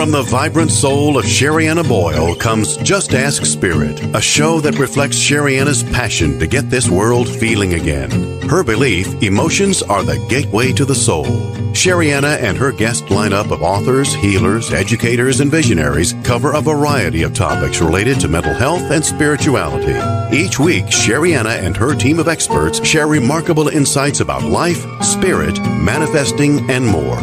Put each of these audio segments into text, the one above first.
From the vibrant soul of Sherianna Boyle comes Just Ask Spirit, a show that reflects Sherianna's passion to get this world feeling again. Her belief, emotions are the gateway to the soul. Sherianna and her guest lineup of authors, healers, educators, and visionaries cover a variety of topics related to mental health and spirituality. Each week, Sherianna and her team of experts share remarkable insights about life, spirit, manifesting, and more.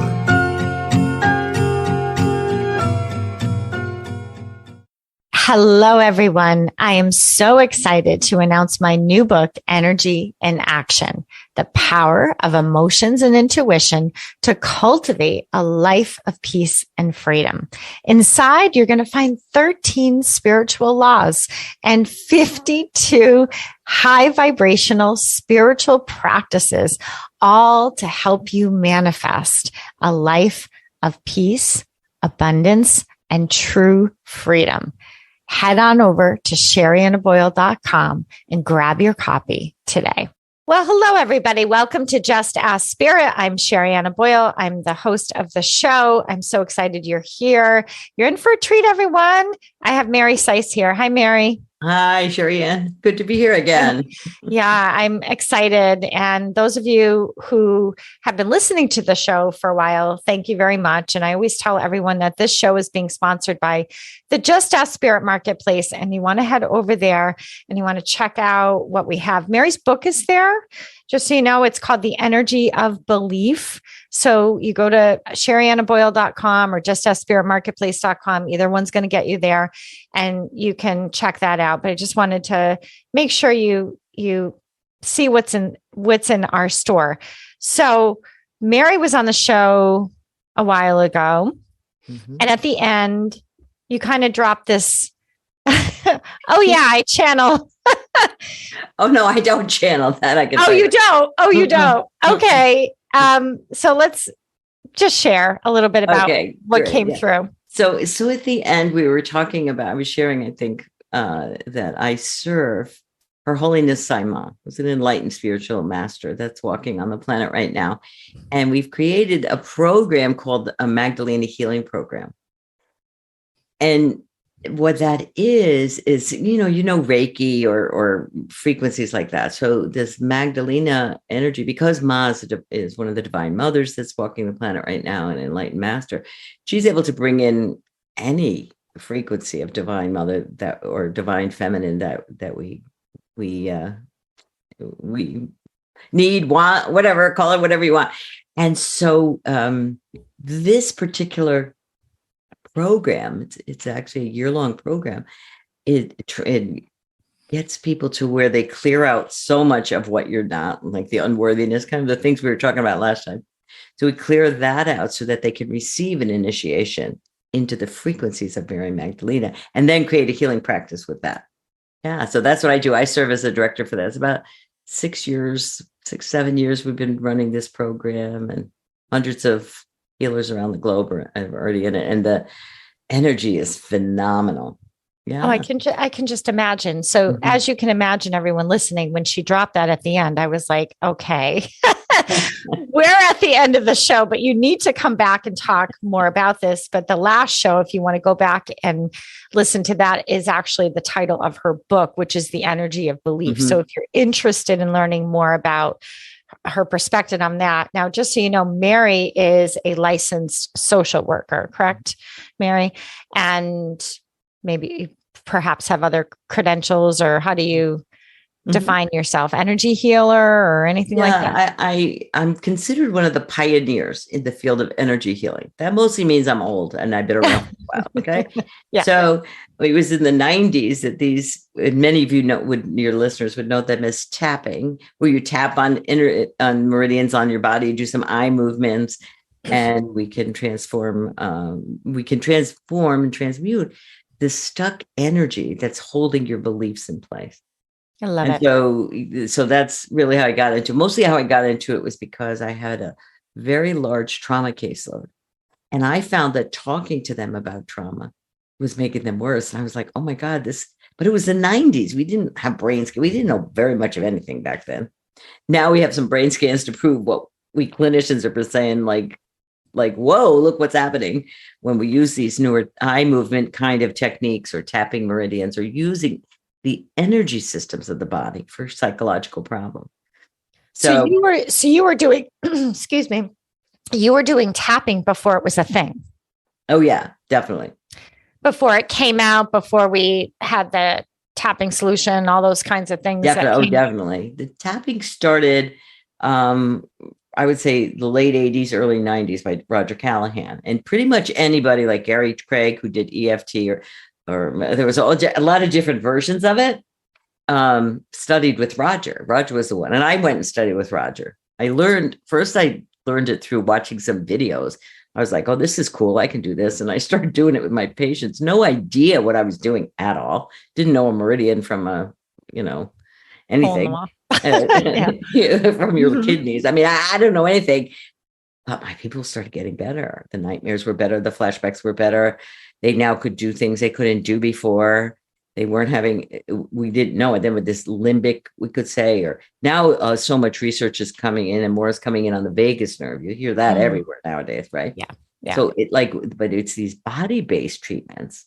Hello, everyone. I am so excited to announce my new book, Energy in Action, the power of emotions and intuition to cultivate a life of peace and freedom. Inside, you're going to find 13 spiritual laws and 52 high vibrational spiritual practices, all to help you manifest a life of peace, abundance, and true freedom. Head on over to SheriannaBoyle.com and grab your copy today. Well, hello, everybody. Welcome to Just Ask Spirit. I'm Sherianna Boyle. I'm the host of the show. I'm so excited you're here. You're in for a treat, everyone. I have Mary Sise here. Hi, Mary. Hi, Sherianna. Good to be here again. Yeah, I'm excited. And those of you who have been listening to the show for a while, thank you very much. And I always tell everyone that this show is being sponsored by the Just Ask Spirit Marketplace. And you want to head over there and you want to check out what we have. Mary's book is there. Just so you know, it's called The Energy of Belief. So you go to SheriannaBoyle.com or JustAskSpiritMarketplace.com. Either one's going to get you there and you can check that out. But I just wanted to make sure you see what's in our store. So Mary was on the show a while ago. Mm-hmm. And at the end, you kind of dropped this, oh yeah, I channel. Oh no, I don't channel that. I can. Oh, you don't. Oh, you don't. Okay. So let's just share a little bit about what came through. So at the end, we were talking about, I was sharing, I think, that I serve Her Holiness Saima, who's an enlightened spiritual master that's walking on the planet right now. And we've created a program called a Magdalene Healing Program. And what that is Reiki or frequencies like that. So this Magdalena energy, because Ma is one of the divine mothers that's walking the planet right now, an enlightened master, she's able to bring in any frequency of divine mother or divine feminine that we need, want, whatever, call it whatever you want. And so this particular program, it's actually a year-long program. It gets people to where they clear out so much of what you're not, like the unworthiness, kind of the things we were talking about last time. So we clear that out so that they can receive an initiation into the frequencies of Mary Magdalene and then create a healing practice with that. Yeah, so that's what I do. I serve as a director for that. It's about 7 years we've been running this program, and hundreds of healers around the globe are already in it, and the energy is phenomenal. Yeah. Oh, I can just imagine. So as you can imagine, everyone listening, when she dropped that at the end, I was like, okay, we're at the end of the show, but you need to come back and talk more about this. But the last show, if you want to go back and listen to that, is actually the title of her book, which is The Energy of Belief. Mm-hmm. So if you're interested in learning more about her perspective on that. Now, just so you know, Mary is a licensed social worker, correct, Mary? And maybe perhaps have other credentials, or how do you define yourself? Energy healer or anything like that? I'm considered one of the pioneers in the field of energy healing. That mostly means I'm old and I've been around for a while. Okay. Yeah. So it was in the 90s that many of you your listeners would know them as tapping, where you tap on meridians on your body, do some eye movements, and we can transform and transmute the stuck energy that's holding your beliefs in place. I love it. So that's really how I got into it. Mostly how I got into it was because I had a very large trauma caseload. And I found that talking to them about trauma was making them worse. And I was like, oh my God, but it was the 90s. We didn't have brain scans. We didn't know very much of anything back then. Now we have some brain scans to prove what we clinicians are saying, like like, whoa, look what's happening when we use these newer eye movement kind of techniques or tapping meridians or using the energy systems of the body for psychological problems. So you were doing, excuse me, you were doing tapping before it was a thing. Oh yeah, definitely. Before it came out, before we had the tapping solution, all those kinds of things. Definitely. The tapping started, I would say the late 80s, early 90s by Roger Callahan. And pretty much anybody like Gary Craig, who did EFT, or there was a lot of different versions of it, studied with Roger. Roger was the one. And I went and studied with Roger. I learned it through watching some videos. I was like, oh, this is cool. I can do this. And I started doing it with my patients. No idea what I was doing at all. Didn't know a meridian from anything from your kidneys. I mean, I don't know anything, but my people started getting better. The nightmares were better. The flashbacks were better. They now could do things they couldn't do before. They weren't we didn't know it. Then with this limbic, we could say, or now so much research is coming in and more is coming in on the vagus nerve. You hear that everywhere nowadays, right? Yeah. So but it's these body-based treatments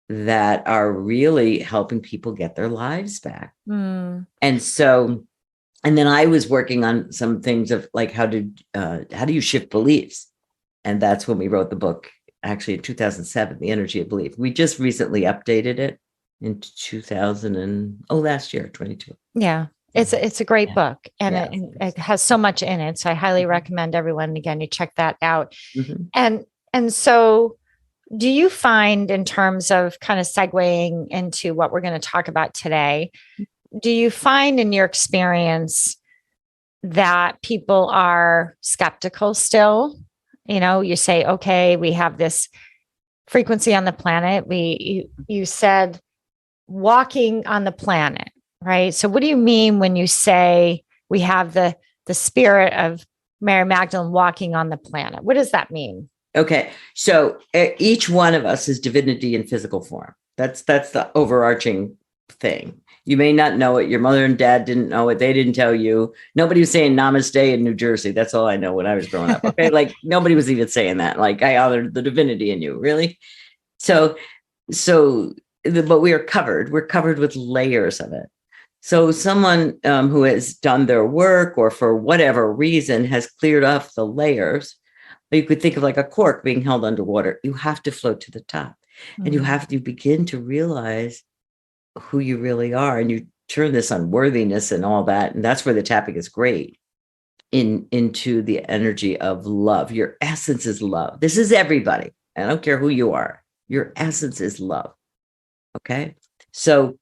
that are really helping people get their lives back. And then I was working on some things of like, how do you shift beliefs? And that's when we wrote the book, actually in 2007, The Energy of Belief. We just recently updated it in last year, 22. Yeah. It's a great book, and it has so much in it. So I highly recommend everyone, again, you check that out. And so do you find, in terms of kind of segueing into what we're going to talk about today, do you find in your experience that people are skeptical still? You say, okay, we have this frequency on the planet. You said walking on the planet, right? So what do you mean when you say we have the spirit of Mary Magdalene walking on the planet? What does that mean? Okay. So each one of us is divinity in physical form. That's the overarching thing. You may not know it. Your mother and dad didn't know it. They didn't tell you. Nobody was saying namaste in New Jersey. That's all I know when I was growing up. Okay. Like nobody was even saying that. Like, I honored the divinity in you. Really? But we're covered with layers of it. So someone who has done their work, or for whatever reason has cleared off the layers, you could think of like a cork being held underwater. You have to float to the top, and you have to begin to realize who you really are. And you turn this unworthiness and all that. And that's where the tapping is great, into the energy of love. Your essence is love. This is everybody. I don't care who you are. Your essence is love. Okay. So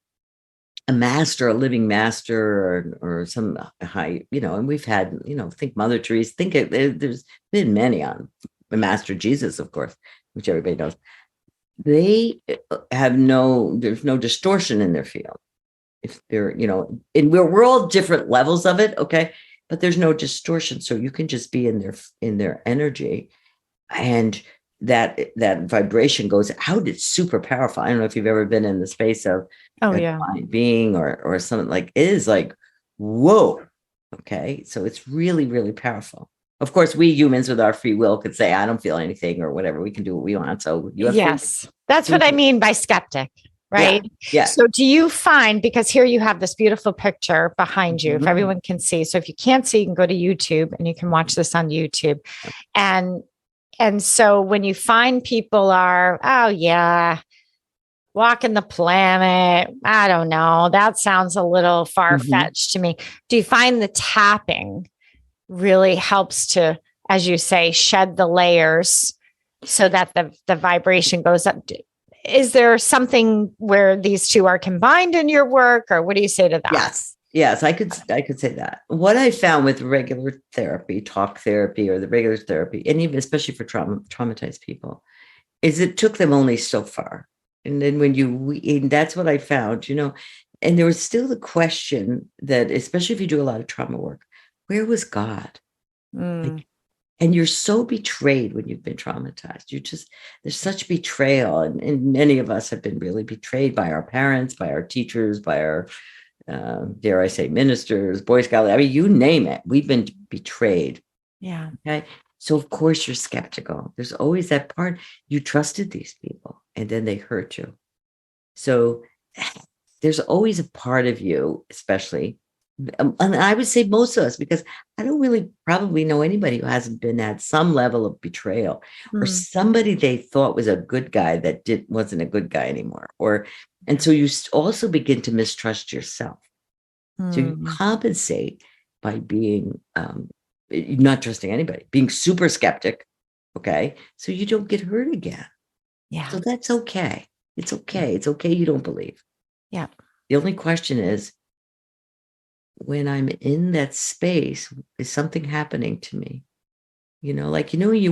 a master, a living master, or some high, and we've had, think Mother Teresa, there's been many on the Master Jesus, of course, which everybody knows. They have there's no distortion in their field. If they're, and we're all different levels of it. Okay. But there's no distortion. So you can just be in their energy, and that vibration goes out. It's super powerful. I don't know if you've ever been in the space of being or something, like, it is like, whoa. Okay. So it's really, really powerful. Of course, we humans with our free will could say, I don't feel anything or whatever. We can do what we want. So you have that's what I mean by skeptic, right? Yeah. So do you find, because here you have this beautiful picture behind you, if everyone can see. So if you can't see, you can go to YouTube and you can watch this on YouTube. And so when you find people are, walking the planet, I don't know, that sounds a little far-fetched to me. Do you find the tapping really helps to, as you say, shed the layers so that the vibration goes up? Is there something where these two are combined in your work, or what do you say to that? Yes, I could say that. What I found with regular therapy, talk therapy, or the regular therapy, and even especially for traumatized people, is it took them only so far. And then and that's what I found, and there was still the question that, especially if you do a lot of trauma work, where was God? And you're so betrayed when you've been traumatized. There's such betrayal. And many of us have been really betrayed by our parents, by our teachers, by our, dare I say, ministers, Boy Scouts. I mean, you name it. We've been betrayed. Yeah. Okay. So of course you're skeptical. There's always that part. You trusted these people and then they hurt you. So there's always a part of you, especially, and I would say most of us, because I don't really probably know anybody who hasn't been at some level of betrayal or somebody they thought was a good guy that wasn't a good guy anymore. And so you also begin to mistrust yourself. So you compensate by being not trusting anybody, being super skeptic. Okay. So you don't get hurt again. Yeah. So that's okay. It's okay. It's okay. You don't believe. Yeah. The only question is, when I'm in that space, is something happening to me? You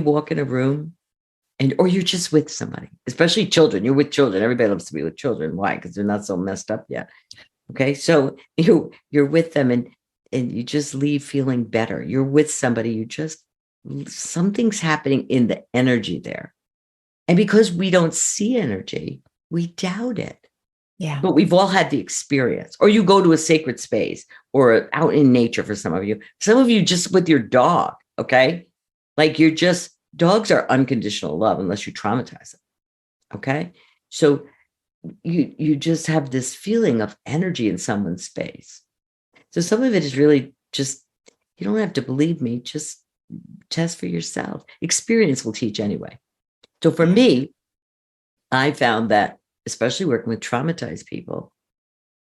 walk in a room or you're just with somebody, especially children. You're with children. Everybody loves to be with children. Why? Because they're not so messed up yet. Okay. So you're with them and you just leave feeling better. You're with somebody. Something's happening in the energy there. And because we don't see energy, we doubt it. Yeah. But we've all had the experience. Or you go to a sacred space or out in nature for some of you. Some of you just with your dog, okay? Like dogs are unconditional love unless you traumatize them, okay? So you just have this feeling of energy in someone's space. So some of it is really just, you don't have to believe me, just test for yourself. Experience will teach anyway. So for me, I found that, especially working with traumatized people,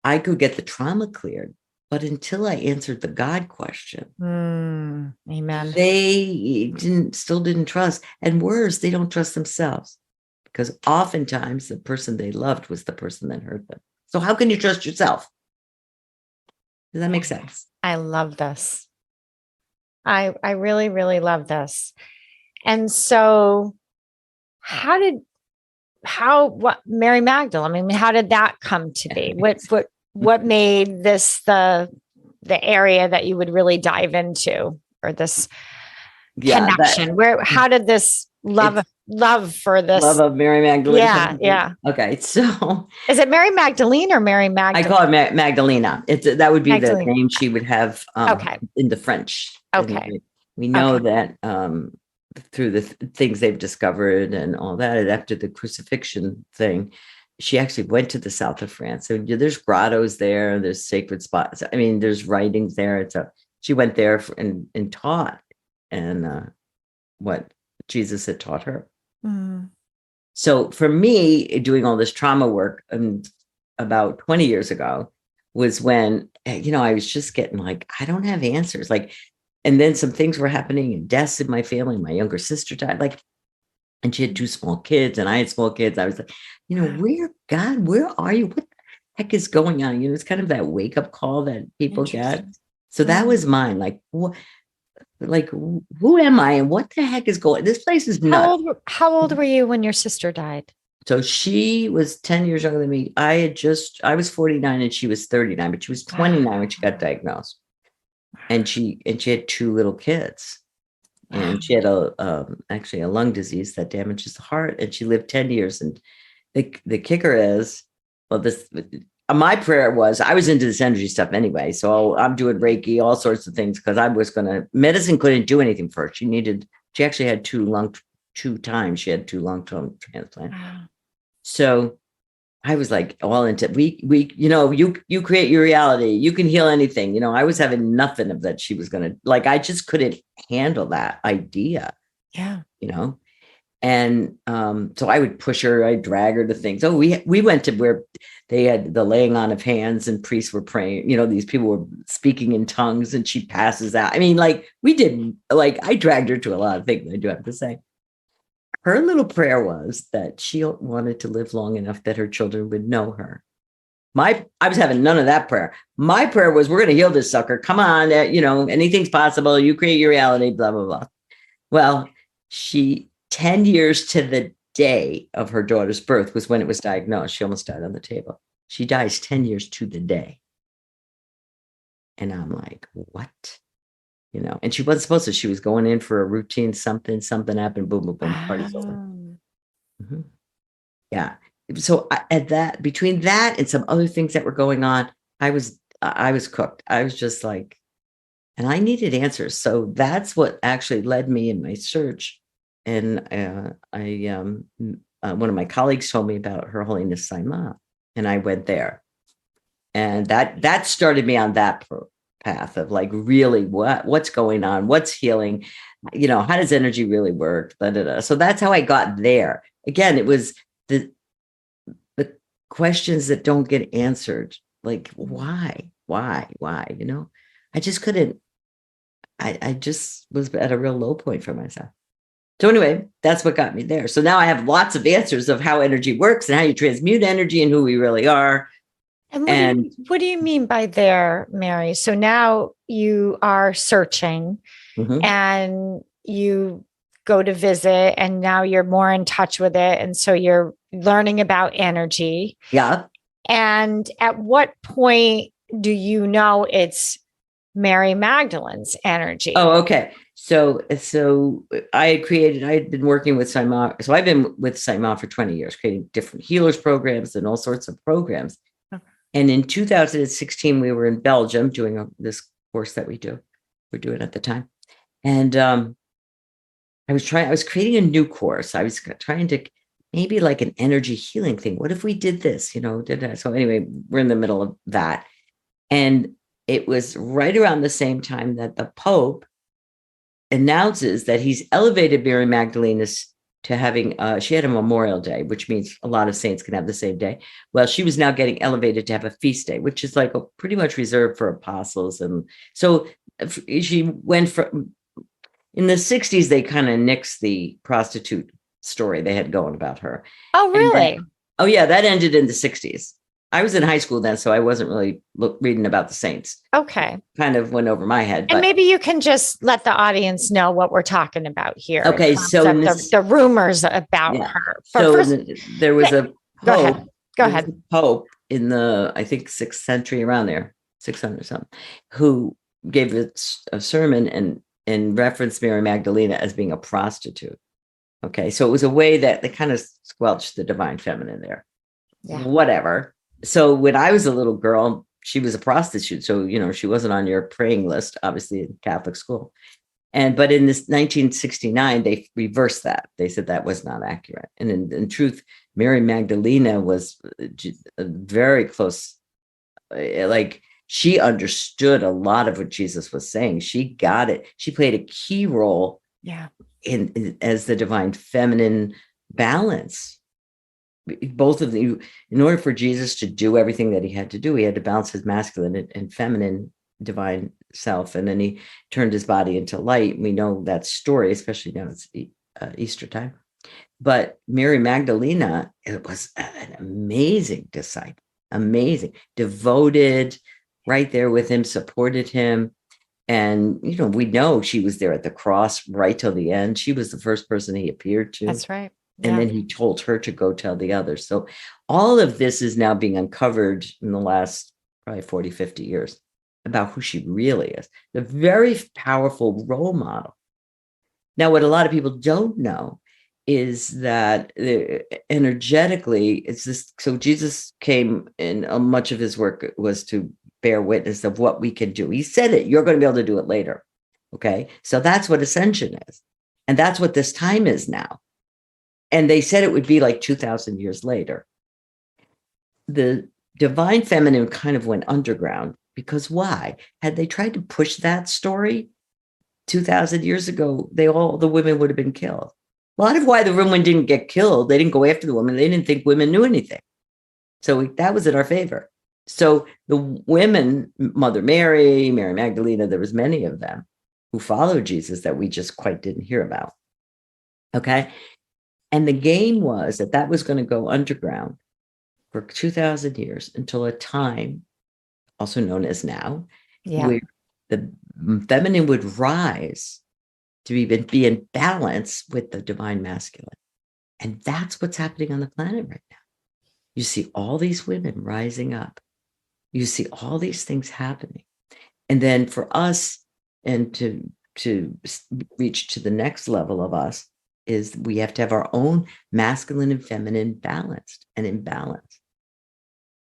I could get the trauma cleared, but until I answered the God question, amen. They still didn't trust. And worse, they don't trust themselves, because oftentimes the person they loved was the person that hurt them. So how can you trust yourself? Does that make sense? I love this. I really, really love this. And so what Mary Magdalene, I mean, how did that come to be? What made this the area that you would really dive into, or this connection? How did this love for this love of Mary Magdalene? Yeah. Okay. So is it Mary Magdalene or Mary Magdalene? I call it Magdalena. That would be Magdalene. the name she would have in the French. Okay. We know that through the things they've discovered and all that, after the crucifixion thing, she actually went to the south of France. So there's grottos there, there's sacred spots. I mean, there's writings there. She went there and taught and what Jesus had taught her. So for me, doing all this trauma work about 20 years ago was when, I was just getting like, I don't have answers. And then some things were happening and deaths in my family. My younger sister died, and she had 2 small kids and I had small kids. I was like, where are you? What the heck is going on? It's kind of that wake up call that people get. So that was mine. Who am I and what the heck is going? This place is nuts. How old were you when your sister died? So she was 10 years younger than me. I was 49 and she was 39, but she was 29 when she got diagnosed. And she had 2 little kids. And she had actually a lung disease that damages the heart. And she lived 10 years. And the kicker is, my prayer was, I was into this energy stuff anyway. So I'm doing Reiki, all sorts of things, because I was medicine couldn't do anything for her. She actually had 2 times. She had 2 lung-term transplants. So I was like all into you create your reality. You can heal anything. I was having nothing of that. She was going to I just couldn't handle that idea. Yeah. And so I would push her, I'd drag her to things. Oh, we went to where they had the laying on of hands and priests were praying. These people were speaking in tongues and she passes out. I mean, I dragged her to a lot of things, I do have to say. Her little prayer was that she wanted to live long enough that her children would know her. I was having none of that prayer. My prayer was, we're going to heal this sucker. Come on, anything's possible. You create your reality, blah, blah, blah. Well, 10 years to the day of her daughter's birth was when it was diagnosed. She almost died on the table. She dies 10 years to the day. And I'm like, what? And she wasn't supposed to. She was going in for a routine, something happened, boom, boom, boom, party's over. Mm-hmm. Yeah. So between that and some other things that were going on, I was cooked. I was just like, And I needed answers. So that's what actually led me in my search. And one of my colleagues told me about Her Holiness Saima, and I went there. And that started me on that path of like, really, what's going on? What's healing? How does energy really work? Da, da, da. So that's how I got there. Again, it was the questions that don't get answered. Like, why? I just couldn't. I just was at a real low point for myself. So anyway, that's what got me there. So now I have lots of answers of how energy works and how you transmute energy and who we really are. And what do you mean by there, Mary? So now you are searching and you go to visit, and now you're more in touch with it. And so you're learning about energy. Yeah. And at what point do you know it's Mary Magdalene's energy? Oh, okay. So I had been working with Saima. So I've been with Saima for 20 years, creating different healers programs and all sorts of programs. Okay. And in 2016, we were in Belgium doing this course that we're doing at the time. And I was creating a new course. I was trying to maybe like an energy healing thing. What if we did this, So anyway, we're in the middle of that. And it was right around the same time that the Pope announces that he's elevated Mary Magdalene to having, she had a Memorial Day, which means a lot of saints can have the same day. Well, she was now getting elevated to have a feast day, which is like pretty much reserved for apostles. And so she went from, in the 60s, they kind of nixed the prostitute story they had going about her. Oh, really? Yeah, that ended in the 60s. I was in high school then, so I wasn't really reading about the saints. Okay. Kind of went over my head. And maybe you can just let the audience know what we're talking about here. Okay, so the rumors about her. There was a Pope. Go ahead. Pope in the, I think, 6th century, around there, 600 something, who gave a sermon and referenced Mary Magdalene as being a prostitute. Okay, so it was a way that they kind of squelched the divine feminine there. Yeah. Whatever. So when I was a little girl, she was a prostitute. So, she wasn't on your praying list, obviously, in Catholic school. But in this 1969, they reversed that. They said that was not accurate. And in truth, Mary Magdalene was very close. Like, she understood a lot of what Jesus was saying. She got it. She played a key role in as the divine feminine balance. Both of them, in order for Jesus to do everything that he had to do, he had to balance his masculine and feminine divine self. And then he turned his body into light. We know that story, especially now it's Easter time. But Mary Magdalene, it was an amazing disciple, amazing, devoted, right there with him, supported him. And, we know she was there at the cross right till the end. She was the first person he appeared to. That's right. And then he told her to go tell the others. So all of this is now being uncovered in the last probably 40, 50 years about who she really is. A very powerful role model. Now, what a lot of people don't know is that energetically, it's this. So Jesus came, and much of his work was to bear witness of what we can do. He said it, you're going to be able to do it later. Okay. So that's what ascension is. And that's what this time is now. And they said it would be like 2,000 years later. The divine feminine kind of went underground because why? Had they tried to push that story 2,000 years ago, the women would have been killed. A lot of why the women didn't get killed, they didn't go after the women. They didn't think women knew anything. So that was in our favor. So the women, Mother Mary, Mary Magdalene, there was many of them who followed Jesus that we just quite didn't hear about. Okay. And the game was that was going to go underground for 2,000 years until a time, also known as now, where the feminine would rise to be in balance with the divine masculine. And that's what's happening on the planet right now. You see all these women rising up. You see all these things happening. And then for us, and to reach to the next level of us, is we have to have our own masculine and feminine balanced and in balance.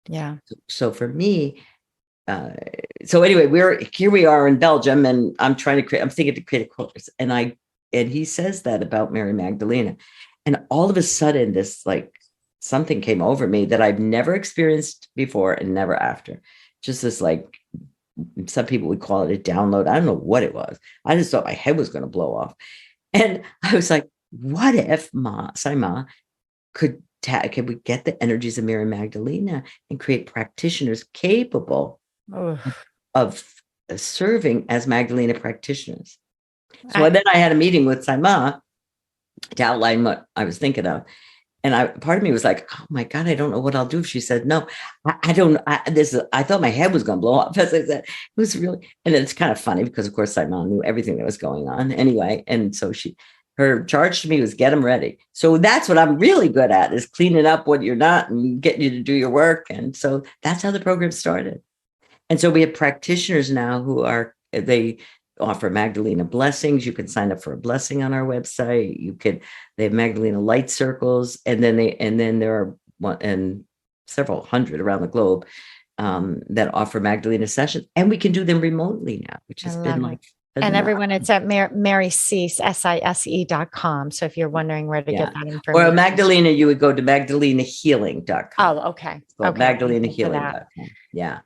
Yeah. So for me, so anyway, we are in Belgium, and I'm thinking to create a course, and he says that about Mary Magdalene, and all of a sudden, this like something came over me that I've never experienced before and never after. Just this, like, some people would call it a download. I don't know what it was. I just thought my head was going to blow off, and I was like, "What if Saima could we get the energies of Mary Magdalene and create practitioners capable of serving as Magdalena practitioners?" So then I had a meeting with Saima to outline what I was thinking of. And part of me was like, "Oh my God, I don't know what I'll do if she said no." I thought my head was going to blow up. As I said, it was really, and it's kind of funny because of course Saima knew everything that was going on anyway. And so her charge to me was get them ready. So that's what I'm really good at, is cleaning up what you're not and getting you to do your work. And so that's how the program started. And so we have practitioners now they offer Magdalena blessings. You can sign up for a blessing on our website. They have Magdalena light circles. And then there are several hundred around the globe that offer Magdalena sessions. And we can do them remotely now, which has been like, and everyone, it's at Mary Sise, SISE.com. So if you're wondering where to get that information. Or Magdalena, you would go to magdalenahealing.com. Oh, okay. Magdalenahealing.com. Yeah.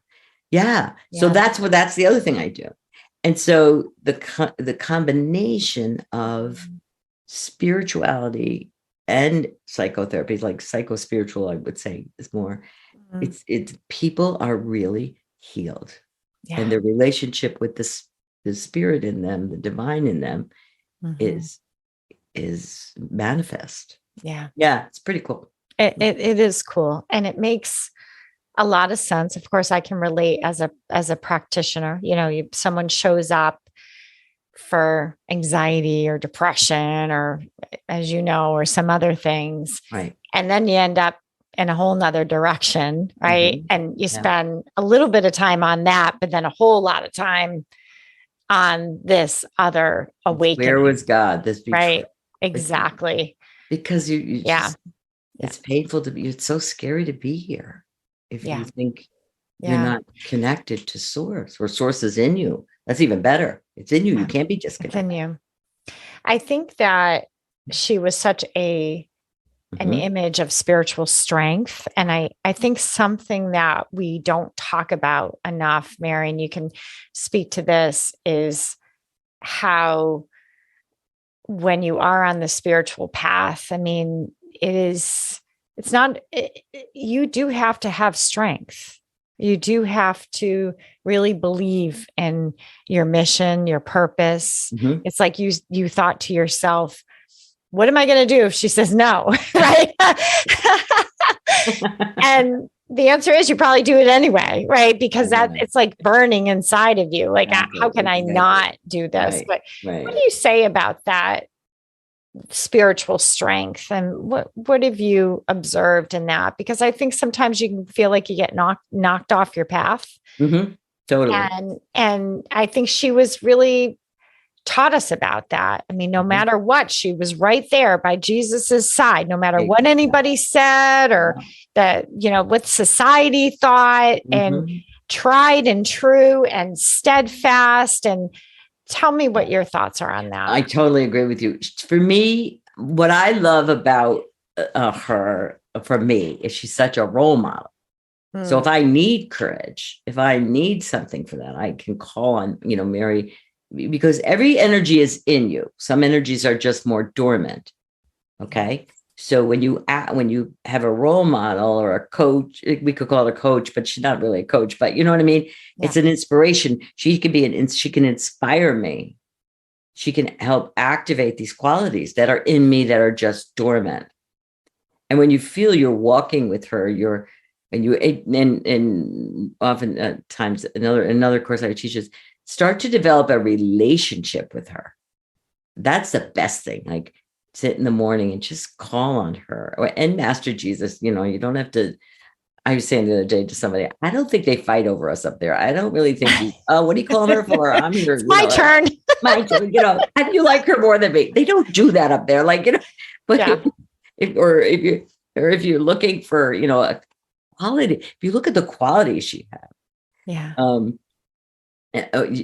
Yeah. So that's the other thing I do. And so the combination of spirituality and psychotherapy, like psychospiritual, I would say, is more, it's people are really healed, and their relationship with the spirit in them, the divine in them, is manifest. Yeah. It's pretty cool. It is cool. And it makes a lot of sense. Of course, I can relate as a practitioner. Someone shows up for anxiety or depression, or, as you know, or some other things. Right. And then you end up in a whole nother direction. Right. And you spend a little bit of time on that, but then a whole lot of time on this other awakening. Where was God? Right. Exactly. Because it's painful to be, it's so scary to be here. If you think you're not connected to source, or source is in you, that's even better. It's in you. You can't be disconnected. It's in you. I think that she was such an image of spiritual strength. And I think something that we don't talk about enough, Mary, and you can speak to this, is how when you are on the spiritual path, I mean, you do have to have strength. You do have to really believe in your mission, your purpose. It's like you thought to yourself, what am I going to do if she says no? Right. And the answer is you probably do it anyway, right? Because it's like burning inside of you. Like, how can I not do this? But what do you say about that spiritual strength, and what have you observed in that? Because I think sometimes you can feel like you get knocked off your path. Totally. And I think she was really taught us about that. I mean, no matter what, she was right there by Jesus's side, no matter what anybody said or what society thought, and tried and true and steadfast. And tell me what your thoughts are on that. I totally agree with you. For me, what I love about her, for me, is she's such a role model. So if I need courage, if I need something for that, I can call on, Mary, because every energy is in you. Some energies are just more dormant. Okay. So when you have a role model or a coach, we could call her a coach, but she's not really a coach, but you know what I mean? Yeah. It's an inspiration. She can inspire me. She can help activate these qualities that are in me that are just dormant. And when you feel you're walking with her, and often times another course I teach is start to develop a relationship with her. That's the best thing. Like, sit in the morning and just call on her, and Master Jesus. You don't have to. I was saying the other day to somebody, I don't think they fight over us up there. I don't really think. What are you calling her for? I'm here. It's my turn. My turn. You like her more than me. They don't do that up there. Like, but if you're looking for, a quality, if you look at the qualities she had, Yeah.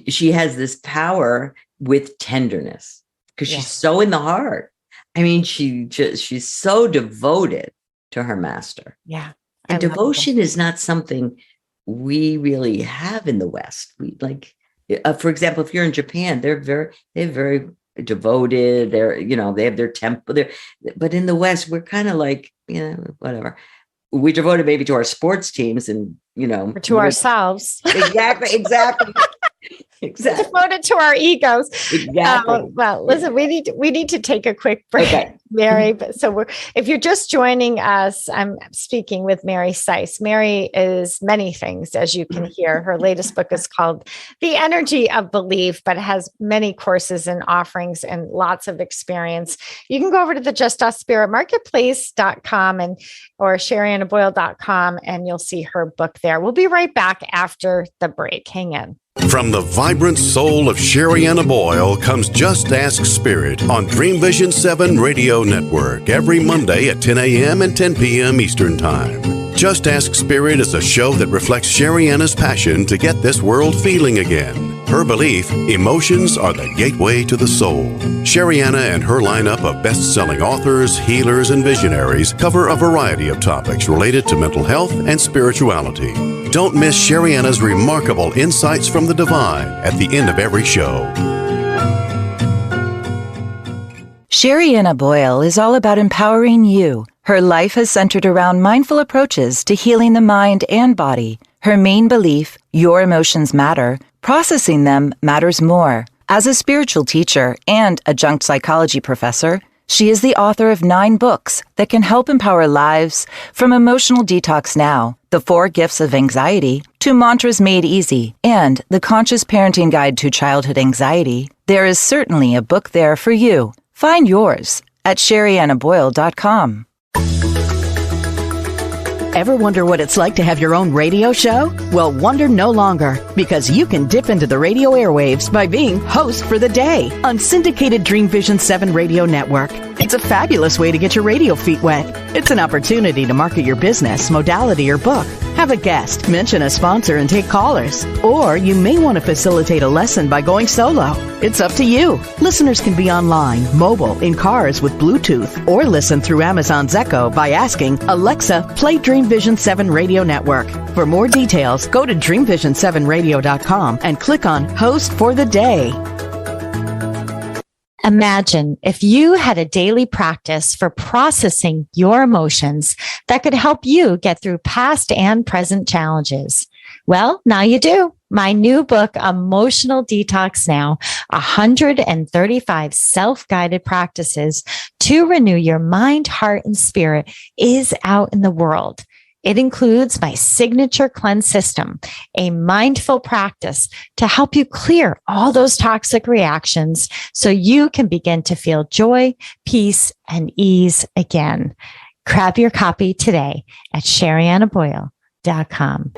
She has this power with tenderness because Yeah. she's so in the heart. I mean, she's so devoted to her master. Yeah. And devotion is not something we really have in the West. We like, for example, if you're in Japan, they're very devoted. They have their temple there. But in the West, we're kind of like, whatever. We devoted maybe to our sports teams and, or to ourselves. Exactly. Devoted to our egos. Exactly. Well, listen, we need to take a quick break, okay. Mary. But if you're just joining us, I'm speaking with Mary Sise. Mary is many things, as you can hear. Her latest book is called The Energy of Belief, but it has many courses and offerings and lots of experience. You can go over to the Just Us Spirit Marketplace.com or Sheriannaboyle.com, and you'll see her book there. We'll be right back after the break. Hang in. From the vibrant soul of Sherianna Boyle comes Just Ask Spirit on Dream Vision 7 Radio Network every Monday at 10 a.m. and 10 p.m. Eastern Time. Just Ask Spirit is a show that reflects Sherianna's passion to get this world feeling again. Her belief, emotions are the gateway to the soul. Sherianna and her lineup of best-selling authors, healers, and visionaries cover a variety of topics related to mental health and spirituality. Don't miss Sherianna's remarkable insights from the divine at the end of every show. Sherianna Boyle is all about empowering you. Her life has centered around mindful approaches to healing the mind and body. Her main belief, your emotions matter, processing them matters more. As a spiritual teacher and adjunct psychology professor, she is the author of 9 books that can help empower lives, from Emotional Detox Now, The 4 Gifts of Anxiety, to Mantras Made Easy, and The Conscious Parenting Guide to Childhood Anxiety. There is certainly a book there for you. Find yours at Sheriannaboyle.com. Ever wonder what it's like to have your own radio show? Well, wonder no longer, because you can dip into the radio airwaves by being host for the day on syndicated Dream Vision 7 Radio Network. It's a fabulous way to get your radio feet wet. It's an opportunity to market your business, modality, or book. Have a guest, mention a sponsor, and take callers. Or you may want to facilitate a lesson by going solo. It's up to you. Listeners can be online, mobile, in cars with Bluetooth, or listen through Amazon's Echo by asking, Alexa, play Dream Vision 7 Radio Network. For more details, go to dreamvision7radio.com and click on Host for the Day. Imagine if you had a daily practice for processing your emotions that could help you get through past and present challenges. Well, now you do. My new book, Emotional Detox Now, 135 self-guided practices to renew your mind, heart, and spirit, is out in the world. It includes my signature cleanse system, a mindful practice to help you clear all those toxic reactions so you can begin to feel joy, peace, and ease again. Grab your copy today at Sheriannaboyle.com.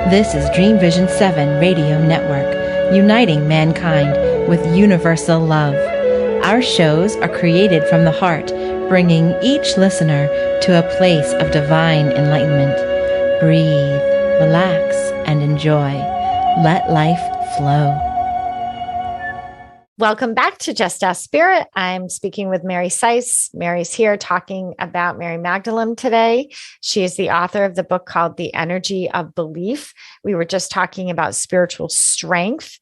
This is Dream Vision 7 Radio Network, uniting mankind with universal love. Our shows are created from the heart, bringing each listener to a place of divine enlightenment. Breathe, relax, and enjoy. Let life flow. Welcome back to Just Ask Spirit. I'm speaking with Mary Sise. Mary's here talking about Mary Magdalene today. She is the author of the book called The Energy of Belief. We were just talking about spiritual strength,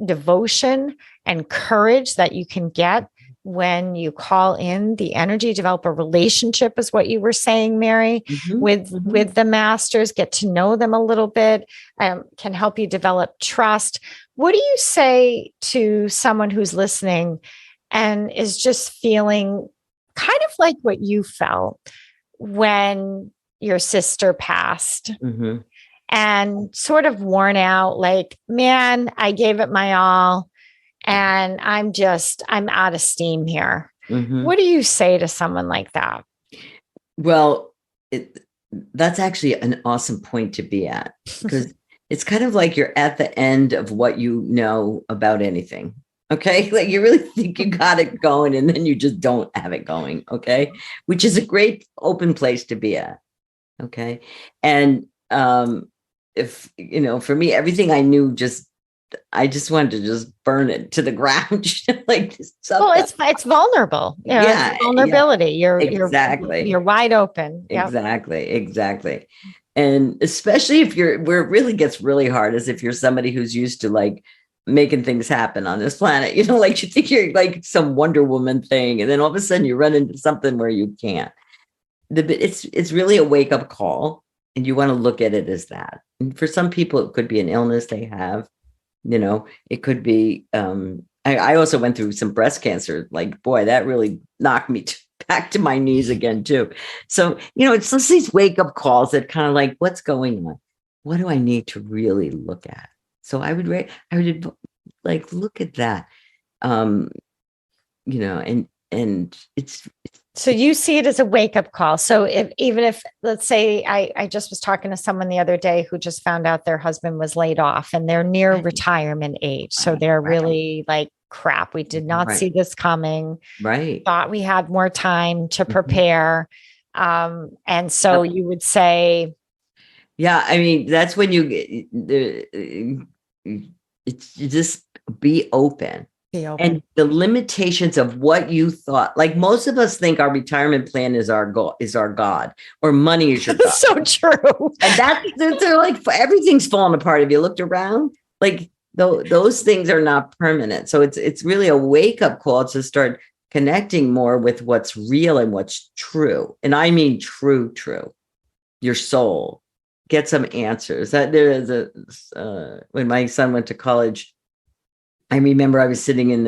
devotion, and courage that you can get when you call in the energy, develop a relationship, is what you were saying, Mary, with the masters, get to know them a little bit, can help you develop trust. What do you say to someone who's listening and is just feeling kind of like what you felt when your sister passed and sort of worn out, like, man, I gave it my all and I'm out of steam here. What do you say to someone like that? Well, that's actually an awesome point to be at, because it's kind of like you're at the end of what you know about anything. Okay. Like you really think you got it going and then you just don't have it going. Okay. Which is a great open place to be at. Okay. And if, for me, everything I knew, I just wanted to just burn it to the ground. Like, well, it's vulnerable. Yeah, it's vulnerability. exactly. You're wide open. Yep. Exactly. And especially where it really gets really hard is if you're somebody who's used to like making things happen on this planet, like you think you're like some Wonder Woman thing. And then all of a sudden you run into something where you can't. It's really a wake up call, and you want to look at it as that. And for some people, it could be an illness they have, it could be, I also went through some breast cancer. Like, boy, that really knocked me back to my knees again too. So, it's just these wake up calls that kind of like, what's going on? What do I need to really look at? So I would like, look at that, and it's. So you see it as a wake up call. So even if, let's say I just was talking to someone the other day who just found out their husband was laid off and they're near retirement age. So they're really like, crap, we did not see this coming. Right. Thought we had more time to prepare. And so you would say. Yeah. I mean, that's when you just be open. And the limitations of what you thought, like most of us think our retirement plan is our goal, is our God, or money is your God. So true. And they're like, everything's falling apart. If you looked around, like those things are not permanent. So it's really a wake up call to start connecting more with what's real and what's true. And I mean, true, your soul, get some answers. That there is when my son went to college, I remember I was sitting in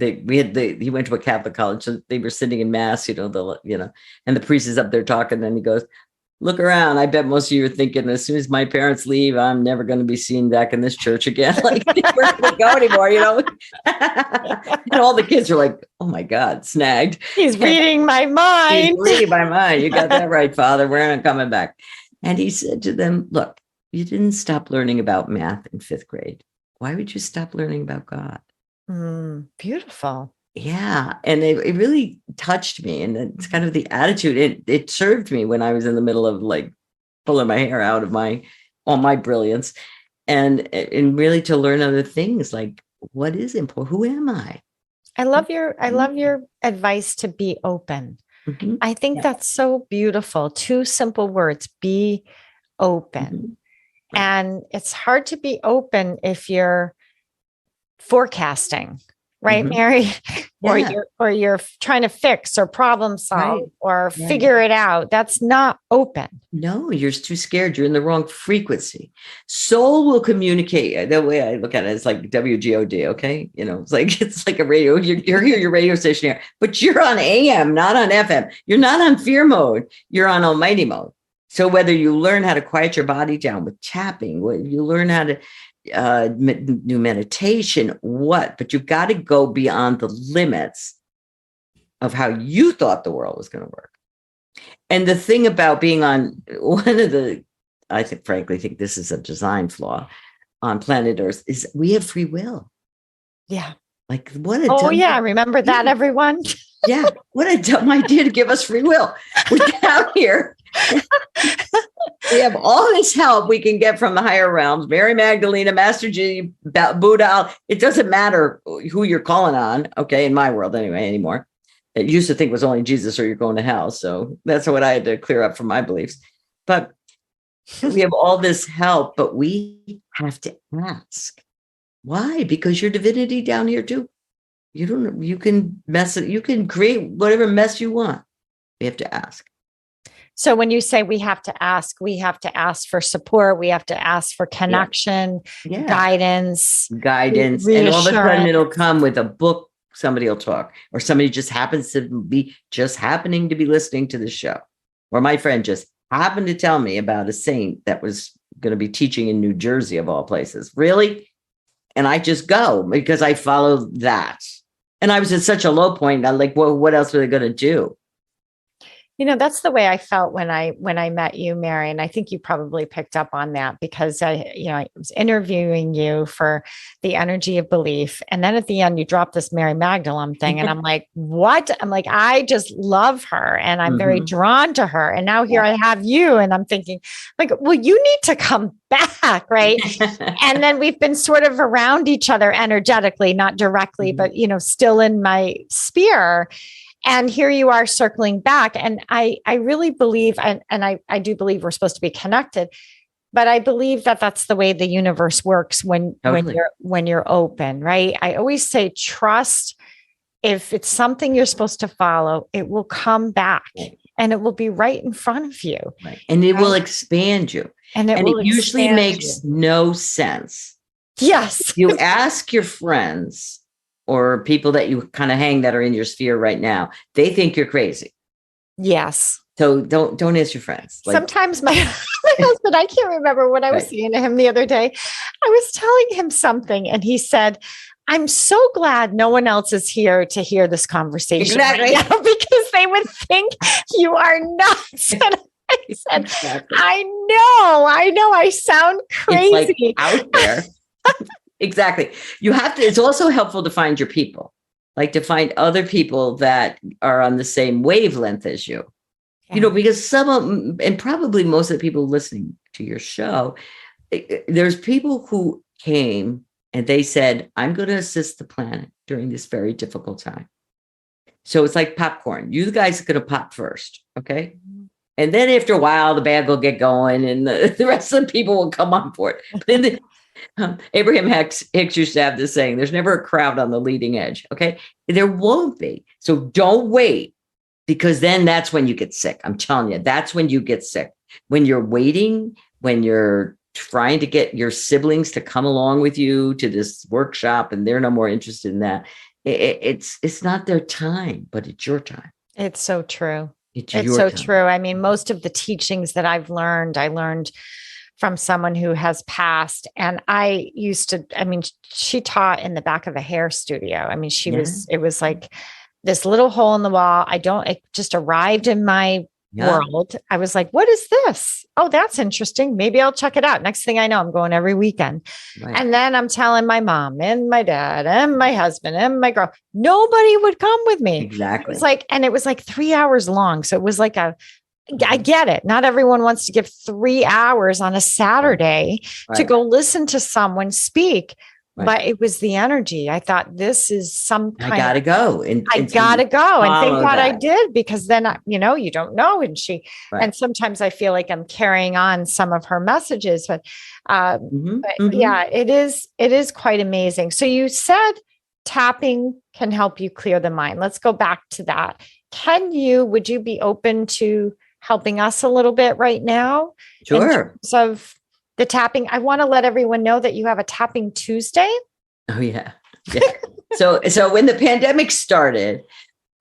he went to a Catholic college, so they were sitting in mass, and the priest is up there talking, and he goes, look around. I bet most of you are thinking, as soon as my parents leave, I'm never going to be seen back in this church again. Like, we're not going to go anymore, And all the kids are like, oh my God, snagged. He's reading my mind. You got that right, Father. We're not coming back. And he said to them, look, you didn't stop learning about math in 5th grade. Why would you stop learning about God? Beautiful. Yeah. And it really touched me. And it's kind of the attitude. It served me when I was in the middle of like pulling my hair out of all my brilliance. And really to learn other things, like what is important? Who am I? I love your advice to be open. Mm-hmm. I think that's so beautiful. 2 simple words, be open. Mm-hmm. And it's hard to be open if you're forecasting, right, Mary? Or you're trying to fix or problem solve or figure it out. That's not open. No, you're too scared. You're in the wrong frequency. Soul will communicate. The way I look at it, it's like WGOD. Okay, it's like a radio. You're here, your radio station here, but you're on AM, not on FM. You're not on fear mode. You're on almighty mode. So whether you learn how to quiet your body down with tapping, whether you learn how to do meditation, but you've got to go beyond the limits of how you thought the world was going to work. And the thing about being on I frankly think this is a design flaw on planet Earth, is we have free will. Yeah. Like what a remember that, everyone? Yeah. What a dumb idea to give us free will. We're down here. We have all this help we can get from the higher realms, Mary Magdalene, Master G, Buddha. It doesn't matter who you're calling on. Okay. In my world anyway, anymore. It used to think it was only Jesus or you're going to hell. So that's what I had to clear up from my beliefs. But we have all this help, but we have to ask. Why? Because your divinity down here too. You can mess it. You can create whatever mess you want. We have to ask. So when you say we have to ask for support. We have to ask for connection, guidance, and all of a sudden it'll come with a book. Somebody will talk, or somebody just happens to be happening to be listening to the show, or my friend just happened to tell me about a saint that was going to be teaching in New Jersey of all places. Really? And I just go because I follow that. And I was at such a low point. I'm like, well, what else were they going to do? That's the way I felt when I met you, Mary. And I think you probably picked up on that because I was interviewing you for the energy of belief. And then at the end, you dropped this Mary Magdalene thing. And I'm like, what? I'm like, I just love her and I'm very drawn to her. And now here I have you. And I'm thinking, like, well, you need to come back, right? And then we've been sort of around each other energetically, not directly, but still in my sphere. And here you are circling back. And I really believe, and I do believe we're supposed to be connected, but I believe that that's the way the universe works when you're open, right? I always say, trust. If it's something you're supposed to follow, it will come back and it will be right in front of you. Right. And it will expand you. And it usually makes no sense. Yes. You ask your friends or people that you kind of hang that are in your sphere right now, they think you're crazy. Yes. So don't ask your friends. Sometimes my husband, I can't remember what I was saying to him the other day. I was telling him something and he said, I'm so glad no one else is here to hear this conversation right now because they would think you are nuts. And I said, I know, I sound crazy. It's out there. Exactly. It's also helpful to find your people, like to find other people that are on the same wavelength as you, because some of them, and probably most of the people listening to your show, there's people who came and they said, I'm going to assist the planet during this very difficult time. So it's like popcorn. You guys are going to pop first. Okay. And then after a while, the bag will get going and the rest of the people will come on board. But Abraham Hicks used to have this saying, there's never a crowd on the leading edge. Okay. There won't be. So don't wait, because then that's when you get sick. I'm telling you, that's when you get sick. When you're waiting, when you're trying to get your siblings to come along with you to this workshop and they're no more interested in that. It's not their time, but it's your time. It's so true. It's so true. I mean, most of the teachings that I learned from someone who has passed. And she taught in the back of a hair studio. I mean, it was like this little hole in the wall. It just arrived in my world. I was like, what is this? Oh, that's interesting. Maybe I'll check it out. Next thing I know, I'm going every weekend. Right. And then I'm telling my mom and my dad and my husband and my girl, nobody would come with me. Exactly. It was like 3 hours long. So it was like I get it. Not everyone wants to give 3 hours on a Saturday to go listen to someone speak. Right. But it was the energy. I thought, this is some kind I gotta go. I gotta go. And thank God I did, because then, you don't know. And and sometimes I feel like I'm carrying on some of her messages, but yeah, it is quite amazing. So you said tapping can help you clear the mind. Let's go back to that. Would you be open to helping us a little bit right now? Sure. In terms of the tapping, I want to let everyone know that you have a Tapping Tuesday. Oh yeah. So when the pandemic started,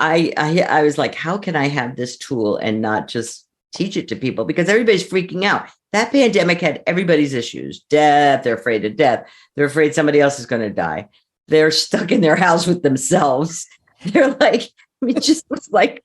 I was like, how can I have this tool and not just teach it to people? Because everybody's freaking out. That pandemic had everybody's issues. Death. They're afraid of death. They're afraid somebody else is going to die. They're stuck in their house with themselves. They're like, it just was like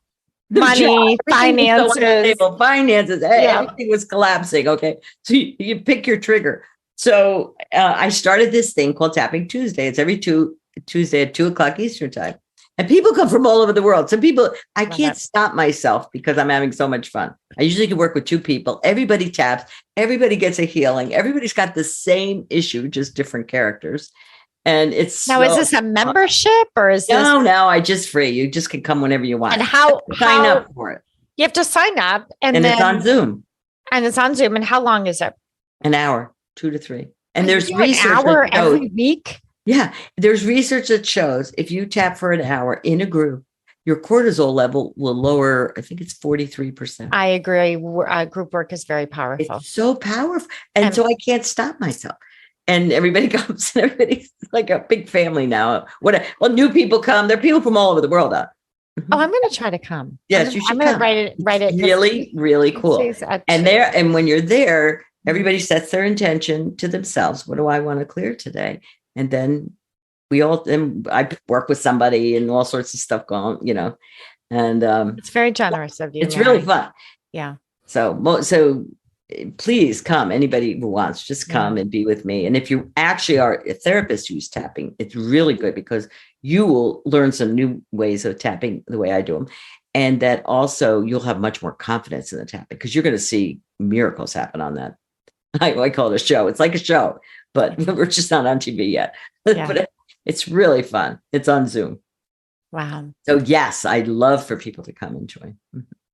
money, finances. Everything was collapsing. Okay. So you pick your trigger. So I started this thing called Tapping Tuesday. It's every Tuesday at 2:00 Eastern time. And people come from all over the world. Some people, I can't stop myself because I'm having so much fun. I usually can work with 2 people. Everybody taps. Everybody gets a healing. Everybody's got the same issue, just different characters. And it's now, is this a membership or is this? No, I just free. You just can come whenever you want. And how sign up for it? You have to sign up, and then it's on Zoom. And it's on Zoom. And how long is it? An hour, 2 to 3. And there's research. An hour every week. Yeah, there's research that shows if you tap for an hour in a group, your cortisol level will lower. I think it's 43%. I agree. Group work is very powerful. It's so powerful, and so I can't stop myself. And everybody comes, and everybody's like a big family now. Well, new people come. There are people from all over the world. Oh, I'm going to try to come. Yes, you should. I'm going to write it. Really, really cool. And when you're there, everybody sets their intention to themselves. What do I want to clear today? And then I work with somebody and all sorts of stuff going, And it's very generous of you. It's Mary. really fun. Yeah. So please come. Anybody who wants, just come and be with me. And if you actually are a therapist who's tapping, it's really good because you will learn some new ways of tapping the way I do them. And that also you'll have much more confidence in the tapping because you're going to see miracles happen on that. I call it a show. It's like a show, but we're just not on TV yet. Yeah. But it's really fun. It's on Zoom. Wow. So yes, I'd love for people to come and join.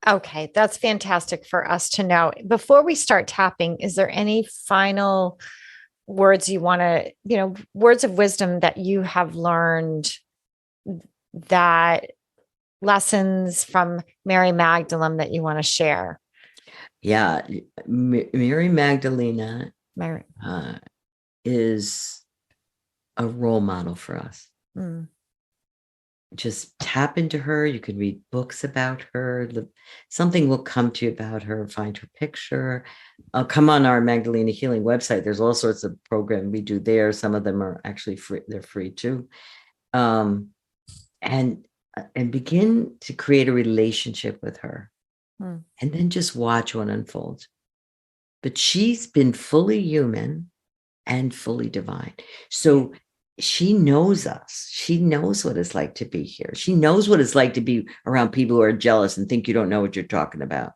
Okay, that's fantastic for us to know. Before we start tapping, is there any final words you want to, words of wisdom that you have learned, that lessons from Mary Magdalene that you want to share? Yeah, Mary Magdalene is a role model for us. Mm. Just tap into her. You can read books about her. Something will come to you about her. Find her picture. Come on our Magdalena Healing website. There's all sorts of programs we do there. Some of them are actually free. They're free too. And begin to create a relationship with her. And then just watch what unfolds. But she's been fully human and fully divine. So she knows us. She knows what it's like to be here. She knows what it's like to be around people who are jealous and think you don't know what you're talking about.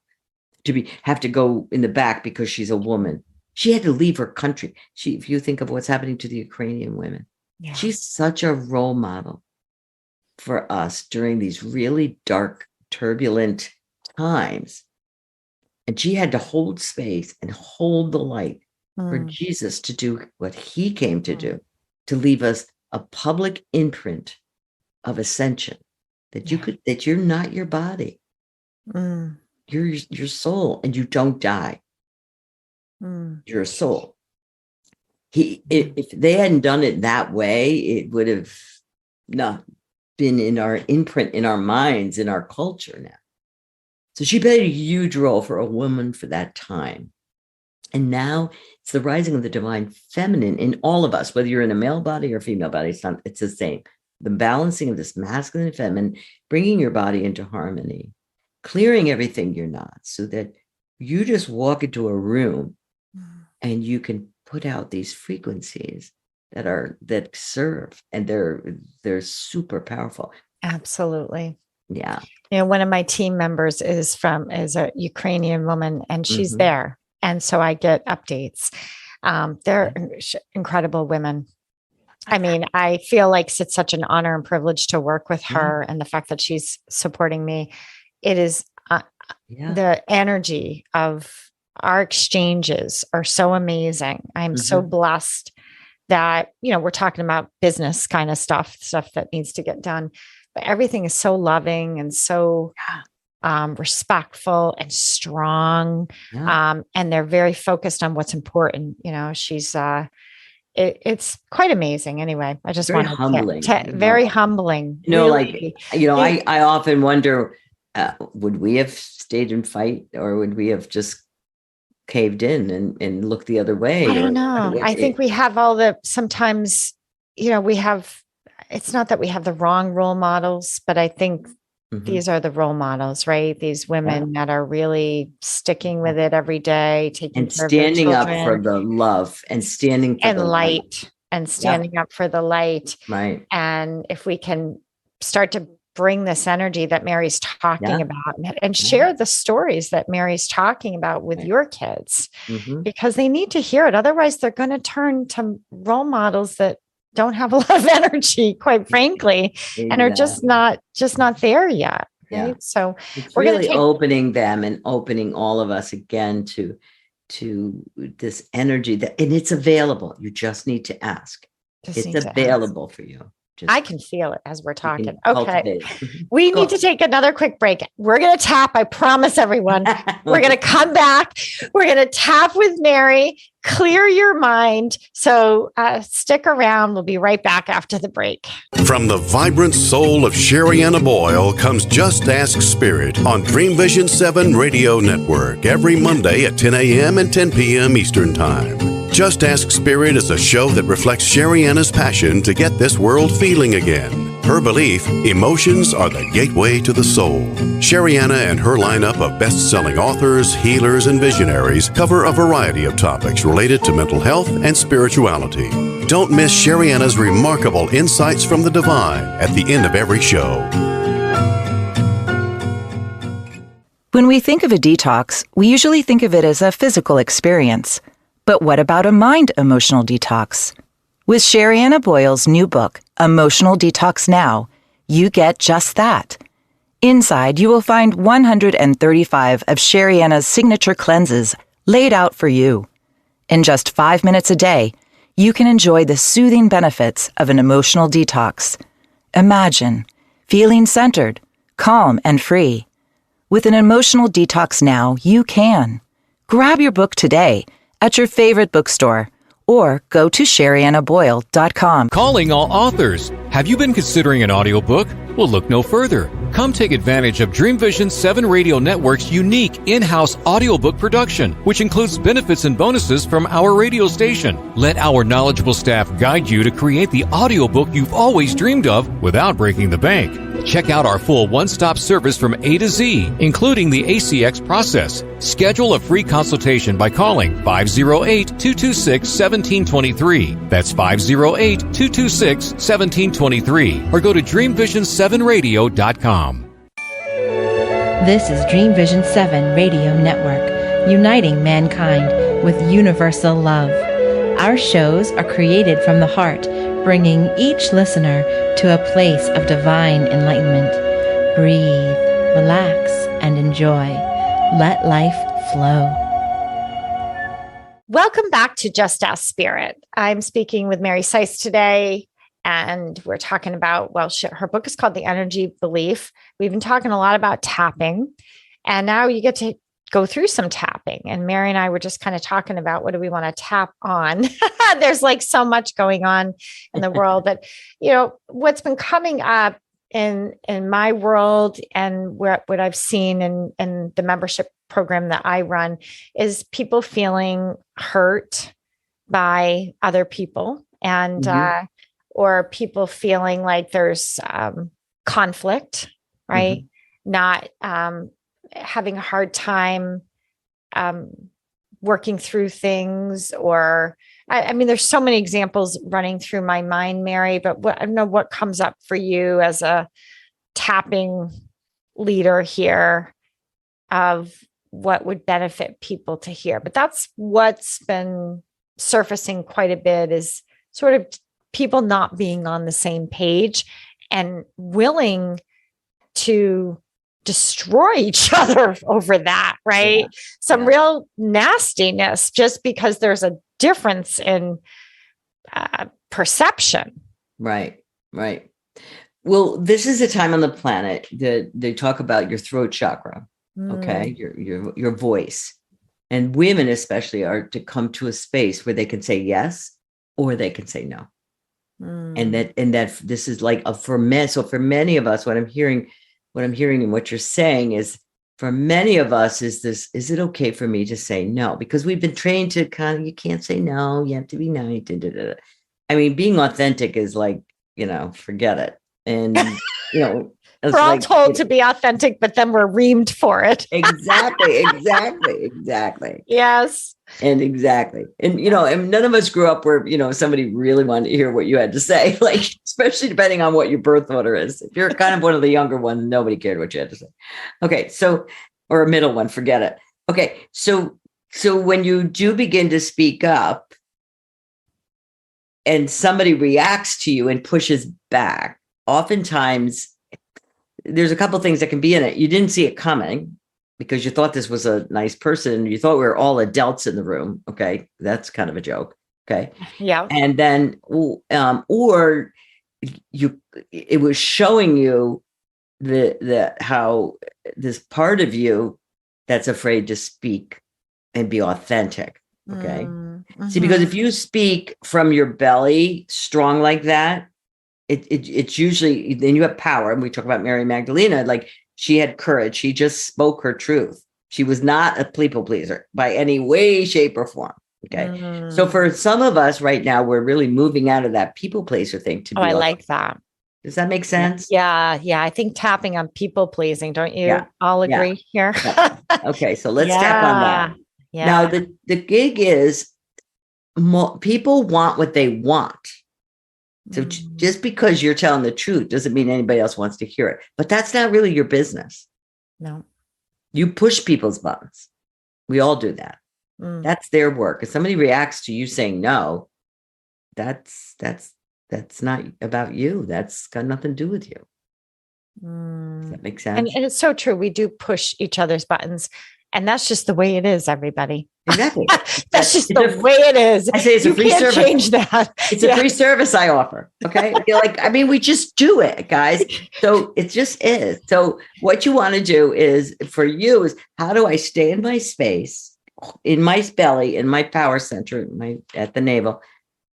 Have to go in the back because she's a woman. She had to leave her country. If you think of what's happening to the Ukrainian women, she's such a role model for us during these really dark, turbulent times. And she had to hold space and hold the light for Jesus to do what he came to do, to leave us a public imprint of ascension, that that you're not your body. You're your soul, and you don't die. You're a soul. If they hadn't done it that way, it would have not been in our imprint, in our minds, in our culture now. So she played a huge role for a woman for that time. And now it's the rising of the divine feminine in all of us, whether you're in a male body or female body, it's the same. The balancing of this masculine and feminine, bringing your body into harmony, clearing everything you're not, so that you just walk into a room and you can put out these frequencies that serve, and they're super powerful. Absolutely. Yeah. One of my team members is a Ukrainian woman, and she's there. And so I get updates. They're incredible women. I mean, I feel like it's such an honor and privilege to work with her, and the fact that she's supporting me. It is the energy of our exchanges are so amazing. I'm so blessed that, we're talking about business kind of stuff that needs to get done, but everything is so loving and so respectful and strong. And they're very focused on what's important. She's, it's quite amazing. Anyway, I just want to very humbling. Really. I often wonder, would we have stayed and fight, or would we have just caved in and looked the other way? I don't know. I think we have sometimes, it's not that we have the wrong role models, but I think these are the role models, right? These women that are really sticking with it every day, taking care of their children, up for the love, and standing for the light, and standing up for the light. Right. And if we can start to bring this energy that Mary's talking about, and share the stories that Mary's talking about with your kids, because they need to hear it. Otherwise, they're going to turn to role models that don't have a lot of energy, quite frankly, and are just not there yet. Right? Yeah. So we're really opening them and opening all of us again to this energy and it's available. You just need to ask. It's available for you. I can feel it as we're talking. Okay. We need to take another quick break. We're going to tap. I promise everyone. We're going to come back. We're going to tap with Mary, clear your mind. So stick around. We'll be right back after the break. From the vibrant soul of Sherianna Boyle comes Just Ask Spirit on Dream Vision 7 Radio Network every Monday at 10 a.m. and 10 p.m. Eastern Time. Just Ask Spirit is a show that reflects Sherianna's passion to get this world feeling again. Her belief, emotions are the gateway to the soul. Sherianna and her lineup of best-selling authors, healers, and visionaries cover a variety of topics related to mental health and spirituality. Don't miss Sherianna's remarkable insights from the divine at the end of every show. When we think of a detox, we usually think of it as a physical experience. But what about a mind-emotional detox? With Sherianna Boyle's new book, Emotional Detox Now, you get just that. Inside, you will find 135 of Sherianna's signature cleanses laid out for you. In just 5 minutes a day, you can enjoy the soothing benefits of an emotional detox. Imagine feeling centered, calm, and free. With an emotional detox now, you can. Grab your book today at your favorite bookstore or go to SheriannaBoyle.com. Calling all authors. Have you been considering an audiobook? Well, look no further. Come take advantage of Dream Vision 7 Radio Network's unique in-house audiobook production, which includes benefits and bonuses from our radio station. Let our knowledgeable staff guide you to create the audiobook you've always dreamed of without breaking the bank. Check out our full one-stop service from A to Z, including the ACX process. Schedule a free consultation by calling 508-226-1723. That's 508-226-1723. Or go to DreamVision7Radio.com. This is Dream Vision 7 Radio Network, uniting mankind with universal love. Our shows are created from the heart, bringing each listener to a place of divine enlightenment. Breathe, relax, and enjoy. Let life flow. Welcome back to Just Ask Spirit. I'm speaking with Mary Sise today, and we're talking about, her book is called The Energy Belief. We've been talking a lot about tapping, and now you get to go through some tapping. And Mary and I were just kind of talking about, what do we want to tap on? There's like so much going on in the world, but what's been coming up in my world and what I've seen in the membership program that I run is people feeling hurt by other people, and or people feeling like there's conflict, right? Not having a hard time working through things, or I mean, there's so many examples running through my mind, Mary, but I don't know what comes up for you as a tapping leader here of what would benefit people to hear. But that's what's been surfacing quite a bit, is sort of people not being on the same page and willing to destroy each other over that, right? Yeah. Some real nastiness just because there's a difference in perception. Right. Well, this is a time on the planet that they talk about your throat chakra, okay? Your voice. And women especially are to come to a space where they can say yes or they can say no. And that this is like for men. So for many of us, what I'm hearing and what you're saying is, for many of us, is it okay for me to say no? Because we've been trained to kind of, you can't say no, you have to be nice. I mean, being authentic is like, forget it. And, we're all told to be authentic, but then we're reamed for it. Exactly. Yes. And exactly. And, and none of us grew up where, somebody really wanted to hear what you had to say, like, especially depending on what your birth order is. If you're kind of one of the younger ones, nobody cared what you had to say. Okay. So, or a middle one, forget it. Okay. So when you do begin to speak up and somebody reacts to you and pushes back, oftentimes there's a couple things that can be in it. You didn't see it coming because you thought this was a nice person. You thought we were all adults in the room. Okay. That's kind of a joke. Okay. Yeah. And then, or it was showing you how this part of you that's afraid to speak and be authentic. Okay. See, because if you speak from your belly strong like that, it's usually, then you have power. And we talk about Mary Magdalene, like she had courage. She just spoke her truth. She was not a people pleaser by any way, shape, or form. Okay. So for some of us right now, we're really moving out of that people pleaser thing to be I like that. Does that make sense? Yeah. I think tapping on people pleasing. Don't you all agree here? Yeah. Okay, so let's tap on that. Yeah. Now the gig is people want what they want. So just because you're telling the truth doesn't mean anybody else wants to hear it. But that's not really your business. No. You push people's buttons. We all do that. That's their work. If somebody reacts to you saying no, that's not about you. That's got nothing to do with you. Does that make sense? And it's so true. We do push each other's buttons. And that's just the way it is, everybody. Exactly. That's just the way it is. I say it's a free service. Change that. It's a free service I offer. Okay. We just do it, guys. So it just is. So what you want to do is for you is how do I stay in my space, in my belly, in my power center, at the navel,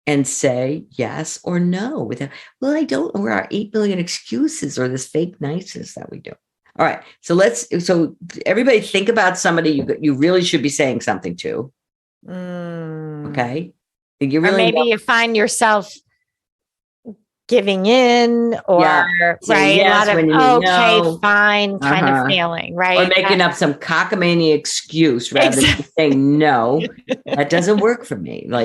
and say yes or no without, I don't know, or our 8 million excuses or this fake niceness that we do. All right. So everybody think about somebody you really should be saying something to. Okay. You really, or maybe you find yourself giving in or right. Yes, a lot of no. Fine kind of feeling, right? Or making up some cockamamie excuse rather than saying no. That doesn't work for me. Or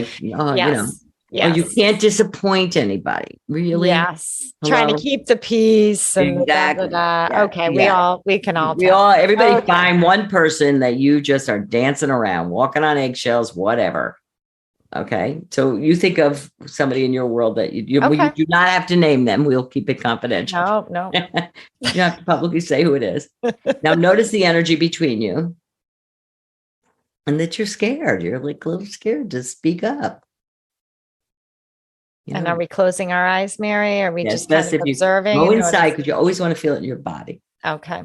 you can't disposint anybody. Really? Yes. Hello? Trying to keep the peace. And exactly. Yeah. Okay. We can all everybody find one person that you just are dancing around, walking on eggshells, whatever. Okay. So you think of somebody in your world that you do not have to name them. We'll keep it confidential. No. You don't have to publicly say who it is. Now notice the energy between you and that you're scared. You're like a little scared to speak up. And are we closing our eyes, Mary? Are we just kind of observing? Go inside because you always want to feel it in your body. Okay.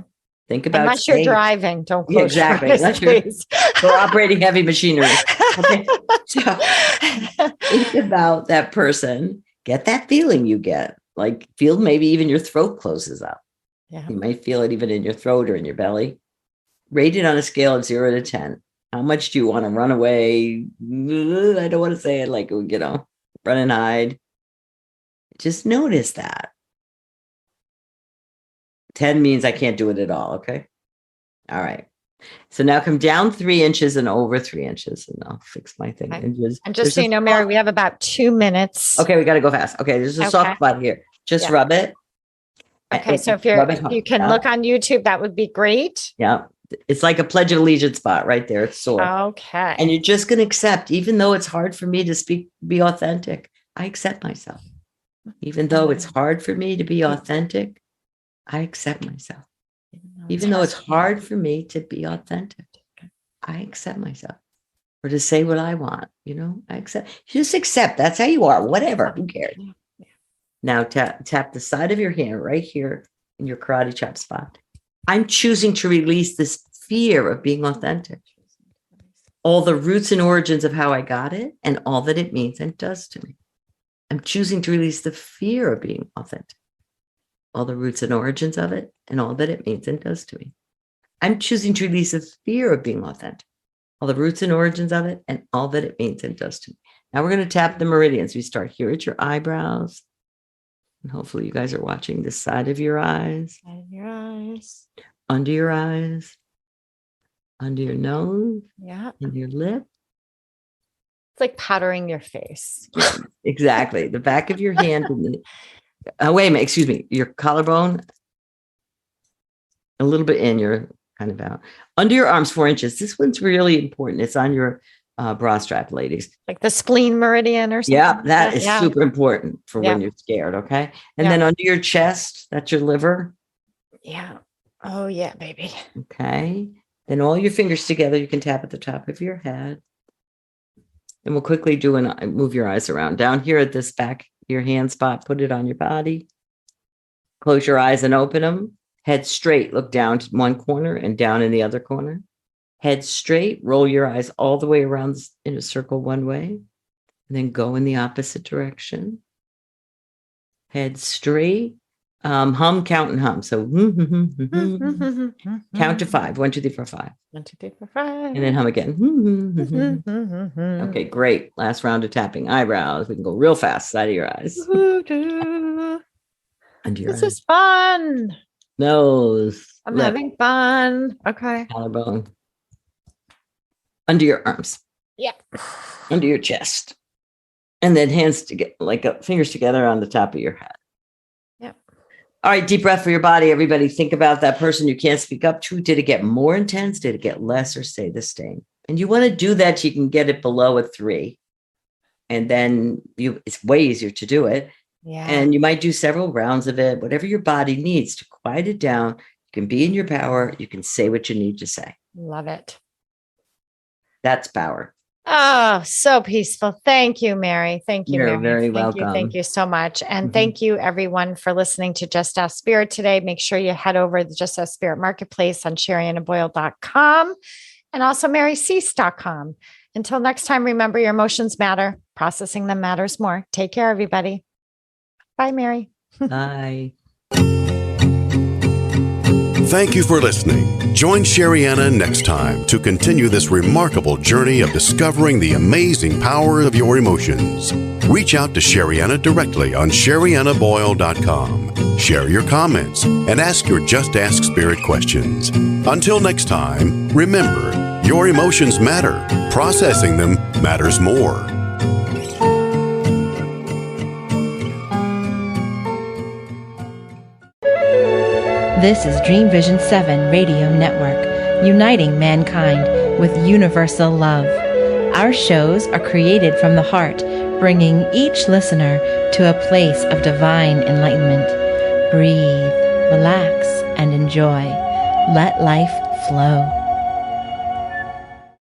Think about unless you're driving, don't close your eyes, unless you're operating heavy machinery. Okay. So think about that person. Get that feeling you get. Feel maybe even your throat closes up. Yeah. You might feel it even in your throat or in your belly. Rate it on a scale of 0 to 10. How much do you want to run away? I don't want to say it run and hide. Just notice that. 10 means I can't do it at all. Okay. All right. So now come down 3 inches and over 3 inches, and I'll fix my thing. Okay. And just so you know, Mary, we have about 2 minutes. Okay. We got to go fast. Okay. There's a soft spot here. Just rub it. Okay. So if you can look on YouTube, that would be great. Yeah. It's like a Pledge of Allegiance spot right there. It's sore. Okay. And you're just going to accept, even though it's hard for me to be authentic, I accept myself. Even though it's hard for me to be authentic, I accept myself. Even though it's hard for me to be authentic, I accept myself. Or to say what I want, I accept. Just accept. That's how you are. Whatever. Who cares? Now tap the side of your hand right here in your karate chop spot. I'm choosing to release this fear of being authentic. All the roots and origins of how I got it and all that it means and does to me. I'm choosing to release the fear of being authentic. All the roots and origins of it and all that it means and does to me. I'm choosing to release the fear of being authentic. All the roots and origins of it and all that it means and does to me. Now we're going to tap the meridians. We start here at your eyebrows. And hopefully you guys are watching the side of your eyes. Side of your eyes. Under your eyes. Under your nose. Yeah. And your lip. It's like powdering your face. Exactly. The back of your hand. Wait a minute. Excuse me. Your collarbone. A little bit in. You're kind of out. Under your arms, 4 inches. This one's really important. It's on your bra strap, ladies. Like the spleen meridian or something. Yeah, that is super important for when you're scared. Okay. And then under your chest, that's your liver. Yeah. Oh, yeah, baby. Okay. Then all your fingers together, you can tap at the top of your head. And we'll quickly move your eyes around. Down here at this back, your hand spot, put it on your body. Close your eyes and open them. Head straight, look down to one corner and down in the other corner. Head straight, roll your eyes all the way around in a circle one way. And then go in the opposite direction. Head straight. Hum, count, and hum. So count to 5. 1, 2, 3, 4, 5. 1, 2, 3, 4, 5. And then hum again. Okay, great. Last round of tapping eyebrows. We can go real fast. Side of your eyes. Under your This is fun. nose. I'm lip, having fun. Okay. collarbone. Under your arms. Yeah. Under your chest. And then hands together, fingers together on the top of your head. Yeah. All right, deep breath for your body. Everybody, think about that person you can't speak up to. Did it get more intense? Did it get less, or stay the same? And you want to do that, you can get it below a 3. And then it's way easier to do it. Yeah. And you might do several rounds of it, whatever your body needs to quiet it down. You can be in your power. You can say what you need to say. Love it. That's power. Oh, so peaceful. Thank you, Mary. Thank you, You're Mary. very Thank welcome. you. Thank you so much. And thank you, everyone, for listening to Just Ask Spirit today. Make sure you head over to the Just Ask Spirit Marketplace on Sheriannaboyle.com and also MarySise.com. Until next time, remember your emotions matter. Processing them matters more. Take care, everybody. Bye, Mary. Bye. Thank you for listening. Join Sherianna next time to continue this remarkable journey of discovering the amazing power of your emotions. Reach out to Sherianna directly on Sheriannaboyle.com. Share your comments and ask your Just Ask Spirit questions. Until next time, remember, your emotions matter. Processing them matters more. This is Dream Vision 7 Radio Network, uniting mankind with universal love. Our shows are created from the heart, bringing each listener to a place of divine enlightenment. Breathe, relax, and enjoy. Let life flow.